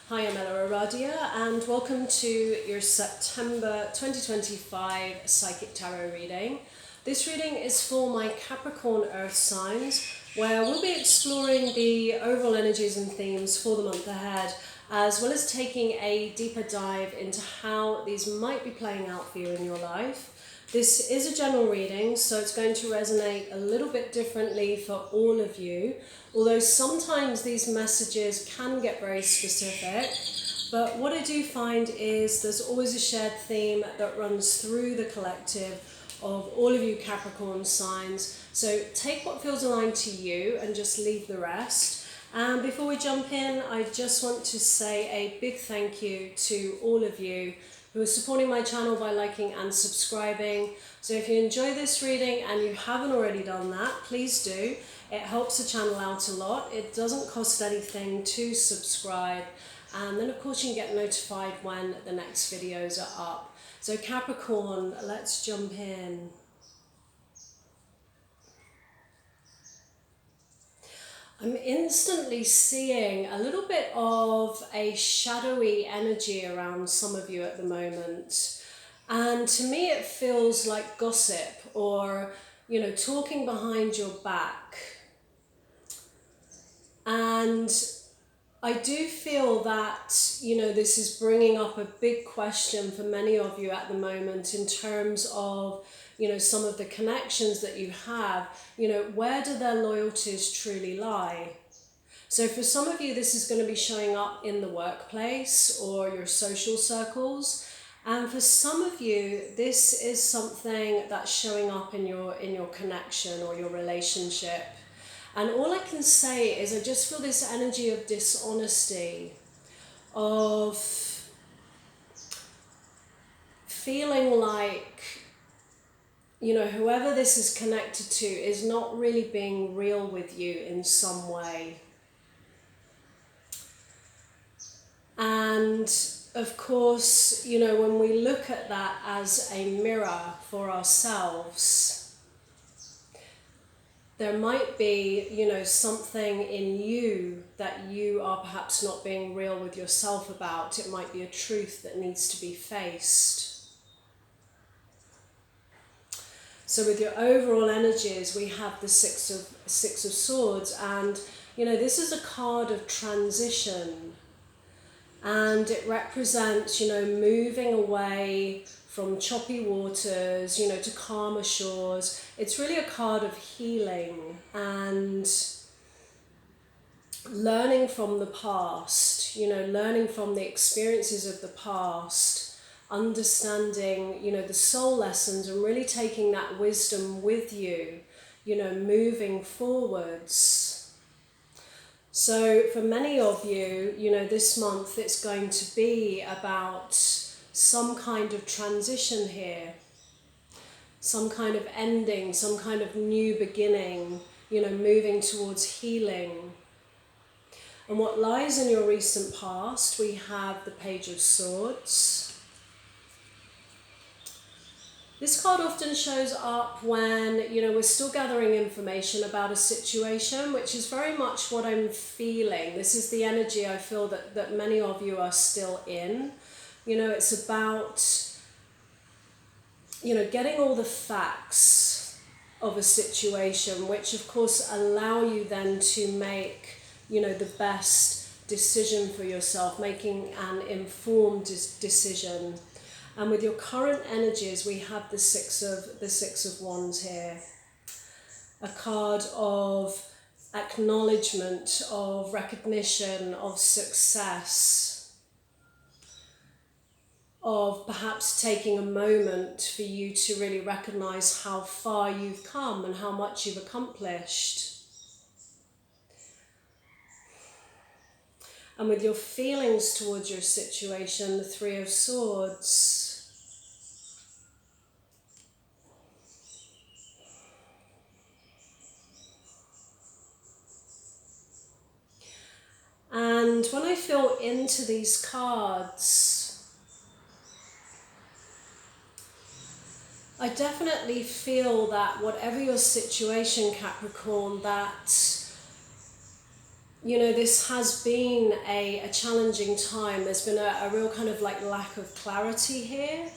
Hi, I'm EllaAradia and welcome to your September 2025 Psychic Tarot reading. This reading is for my Capricorn Earth signs, where we'll be exploring the overall energies and themes for the month ahead, as well as taking a deeper dive into how these might be playing out for you in your life. This is a general reading, so it's going to resonate a little bit differently for all of you, although sometimes these messages can get very specific. But what I do find is there's always a shared theme that runs through the collective of all of you Capricorn signs. So take what feels aligned to you and just leave the rest. And before we jump in, I just want to say a big thank you to all of you who are supporting my channel by liking and subscribing. So if you enjoy this reading and you haven't already done that, please do. It helps the channel out a lot. It doesn't cost anything to subscribe. And then of course you can get notified when the next videos are up. So Capricorn, let's jump in. I'm instantly seeing a little bit of a shadowy energy around some of you at the moment. And to me it feels like gossip or, talking behind your back. And I do feel that, this is bringing up a big question for many of you at the moment in terms of, some of the connections that you have, where do their loyalties truly lie? So for some of you, this is going to be showing up in the workplace or your social circles. And for some of you, this is something that's showing up in your connection or your relationship. And all I can say is I just feel this energy of dishonesty, of feeling like, whoever this is connected to is not really being real with you in some way. And of course, when we look at that as a mirror for ourselves, there might be, something in you that you are perhaps not being real with yourself about. It might be a truth that needs to be faced. So with your overall energies, we have the Six of Swords, and this is a card of transition, and it represents moving away from choppy waters, to calmer shores. It's really a card of healing and learning from the past, learning from the experiences of the past, understanding, the soul lessons and really taking that wisdom with you, moving forwards. So for many of you, this month it's going to be about some kind of transition here, some kind of ending, some kind of new beginning, moving towards healing. And what lies in your recent past, we have the Page of Swords. This card often shows up when, we're still gathering information about a situation, which is very much what I'm feeling. This is the energy I feel that many of you are still in. It's about, getting all the facts of a situation, which of course allow you then to make, the best decision for yourself, making an informed decision. And with your current energies, we have the Six of Wands here. A card of acknowledgement, of recognition, of success, of perhaps taking a moment for you to really recognize how far you've come and how much you've accomplished. And with your feelings towards your situation, the Three of Swords. And when I feel into these cards, I definitely feel that whatever your situation, Capricorn, that you know, this has been a challenging time. There's been a real kind of like lack of clarity here.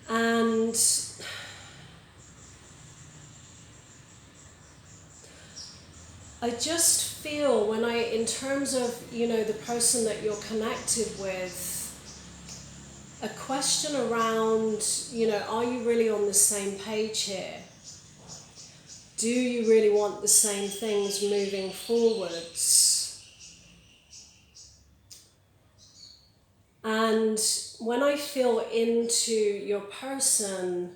And I just feel when in terms of, you know, the person that you're connected with, a question around, you know, are you really on the same page here? Do you really want the same things moving forwards? And when I feel into your person,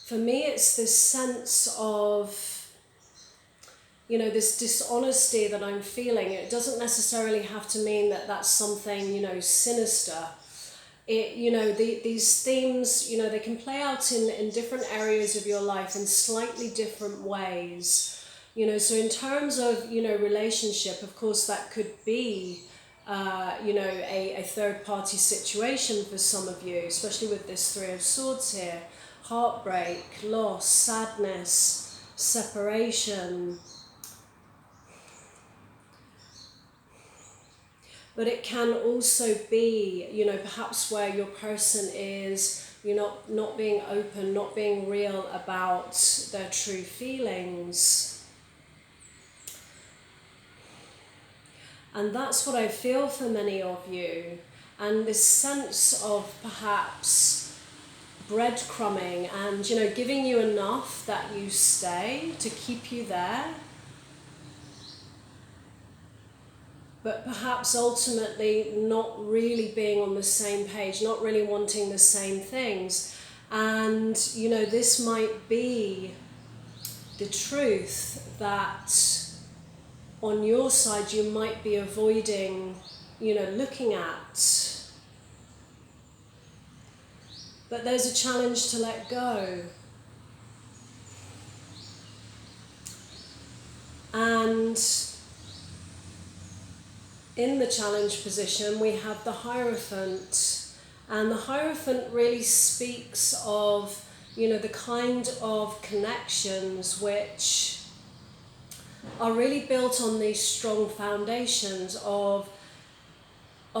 for me it's this sense of, you know, this dishonesty that I'm feeling. It doesn't necessarily have to mean that that's something, you know, sinister. It, you know, these themes, you know, they can play out in different areas of your life in slightly different ways. You know, so in terms of, you know, relationship, of course, that could be, you know, a third-party situation for some of you, especially with this Three of Swords here. Heartbreak, loss, sadness, separation. But it can also be, you know, perhaps where your person is, you're not being open, not being real about their true feelings. And that's what I feel for many of you. And this sense of perhaps breadcrumbing and, you know, giving you enough that you stay to keep you there. But perhaps ultimately not really being on the same page, not really wanting the same things. And, you know, this might be the truth that on your side you might be avoiding, you know, looking at. But there's a challenge to let go. And in the challenge position, we have the Hierophant. And the Hierophant really speaks of, you know, the kind of connections which are really built on these strong foundations of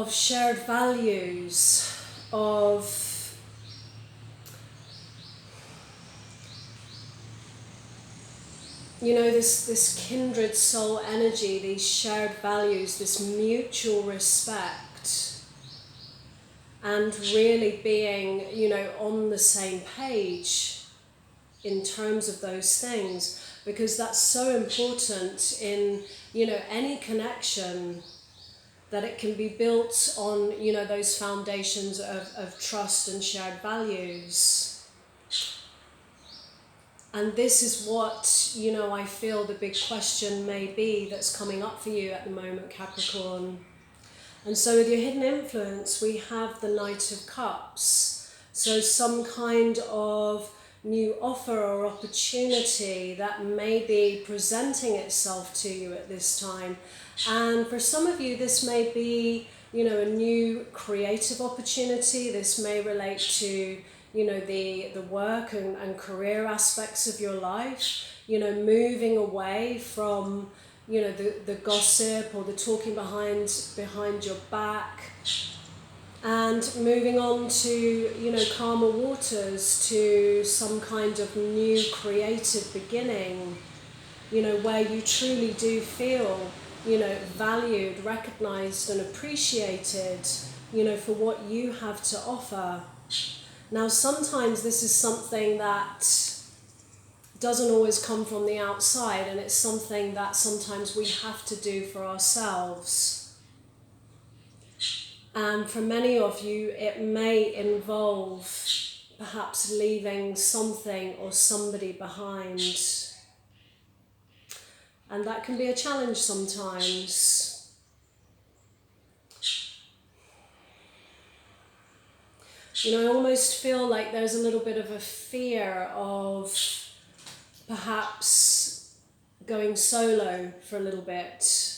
shared values, of you know, this kindred soul energy, these shared values, this mutual respect, and really being, you know, on the same page in terms of those things, because that's so important in, you know, any connection, that it can be built on, you know, those foundations of trust and shared values. And this is what, you know, I feel the big question may be that's coming up for you at the moment, Capricorn. And so with your hidden influence, we have the Knight of Cups. So some kind of new offer or opportunity that may be presenting itself to you at this time. And for some of you, this may be, you know, a new creative opportunity. This may relate to, you know, the work and career aspects of your life, you know, moving away from, you know, the gossip or the talking behind your back, and moving on to, you know, calmer waters, to some kind of new creative beginning, you know, where you truly do feel, you know, valued, recognized and appreciated, you know, for what you have to offer. Now, sometimes this is something that doesn't always come from the outside, and it's something that sometimes we have to do for ourselves. And for many of you, it may involve perhaps leaving something or somebody behind. And that can be a challenge sometimes. You know, I almost feel like there's a little bit of a fear of perhaps going solo for a little bit.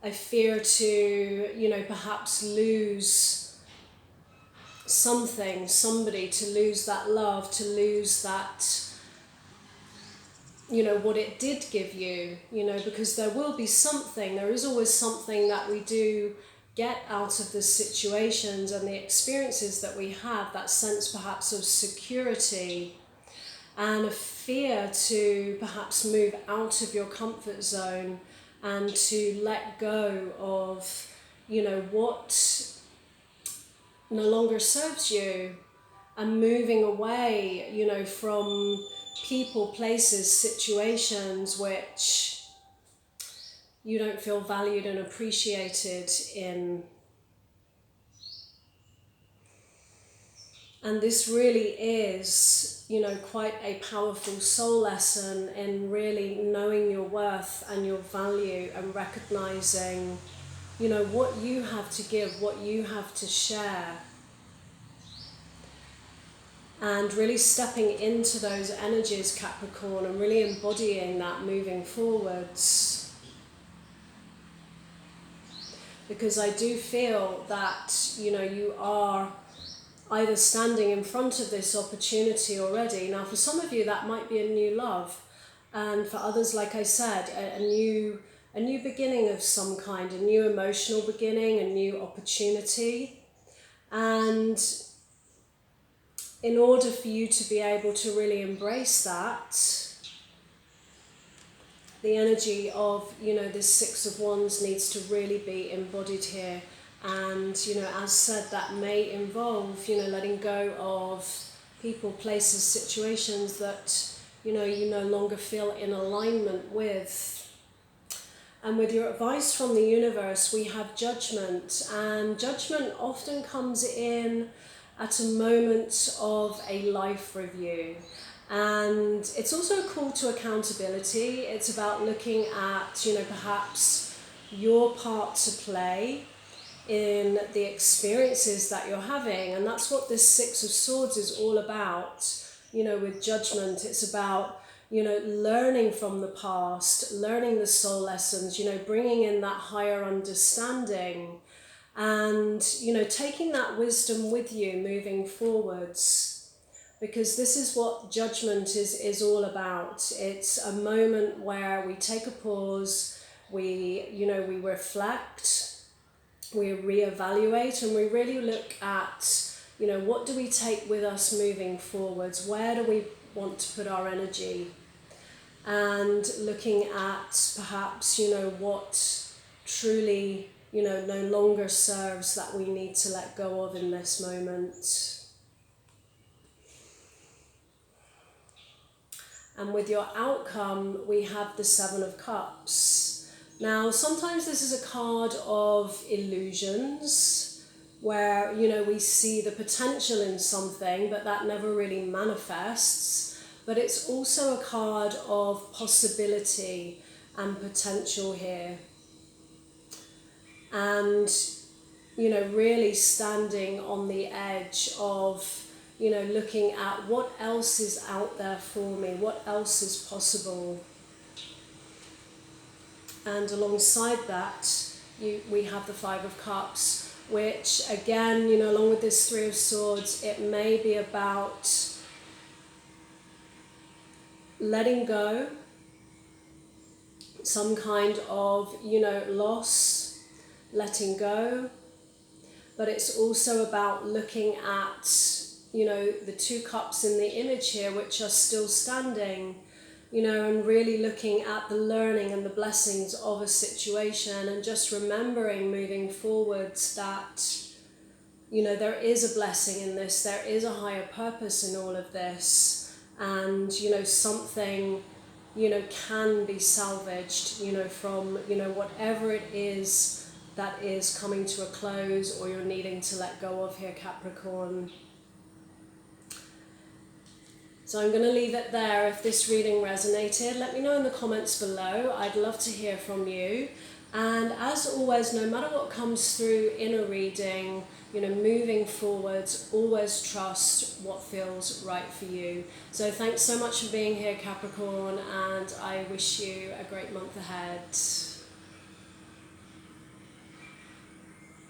I fear to, you know, perhaps lose something, somebody, to lose that love, to lose that, you know, what it did give you, you know, because there will be something, there is always something that we do get out of the situations and the experiences that we have, that sense perhaps of security and a fear to perhaps move out of your comfort zone and to let go of, you know, what no longer serves you, and moving away, you know, from people, places, situations which you don't feel valued and appreciated in. And this really is, you know, quite a powerful soul lesson in really knowing your worth and your value and recognizing, you know, what you have to give, what you have to share. And really stepping into those energies, Capricorn, and really embodying that moving forwards. Because I do feel that, you know, you are either standing in front of this opportunity already. Now, for some of you, that might be a new love. And for others, like I said, a new beginning of some kind, a new emotional beginning, a new opportunity. And in order for you to be able to really embrace that, the energy of, you know, this Six of Wands needs to really be embodied here. And, you know, as said, that may involve, you know, letting go of people, places, situations that, you know, you no longer feel in alignment with. And with your advice from the universe, we have judgment. And judgment often comes in at a moment of a life review. And it's also a call to accountability. It's about looking at, you know, perhaps your part to play in the experiences that you're having. And that's what this Six of Swords is all about. You know, with judgment, it's about, you know, learning from the past, learning the soul lessons, you know, bringing in that higher understanding and, you know, taking that wisdom with you moving forwards. Because this is what judgment is all about. It's a moment where we take a pause, we, you know, we reflect, we reevaluate, and we really look at, you know, what do we take with us moving forwards? Where do we want to put our energy? And looking at perhaps, you know, what truly, you know, no longer serves that we need to let go of in this moment. And with your outcome, we have the Seven of Cups. Now, sometimes this is a card of illusions, where, you know, we see the potential in something, but that never really manifests. But it's also a card of possibility and potential here. And, you know, really standing on the edge of, you know, looking at what else is out there for me, what else is possible. And alongside that, we have the Five of Cups, which again, you know, along with this Three of Swords, it may be about letting go, some kind of, you know, loss, letting go. But it's also about looking at, you know, the two cups in the image here, which are still standing, you know, and really looking at the learning and the blessings of a situation, and just remembering moving forwards that, you know, there is a blessing in this, there is a higher purpose in all of this, and, you know, something, you know, can be salvaged, you know, from, you know, whatever it is that is coming to a close or you're needing to let go of here, Capricorn. So I'm going to leave it there. If this reading resonated, let me know in the comments below. I'd love to hear from you. And as always, no matter what comes through in a reading, you know, moving forwards, always trust what feels right for you. So thanks so much for being here, Capricorn, and I wish you a great month ahead.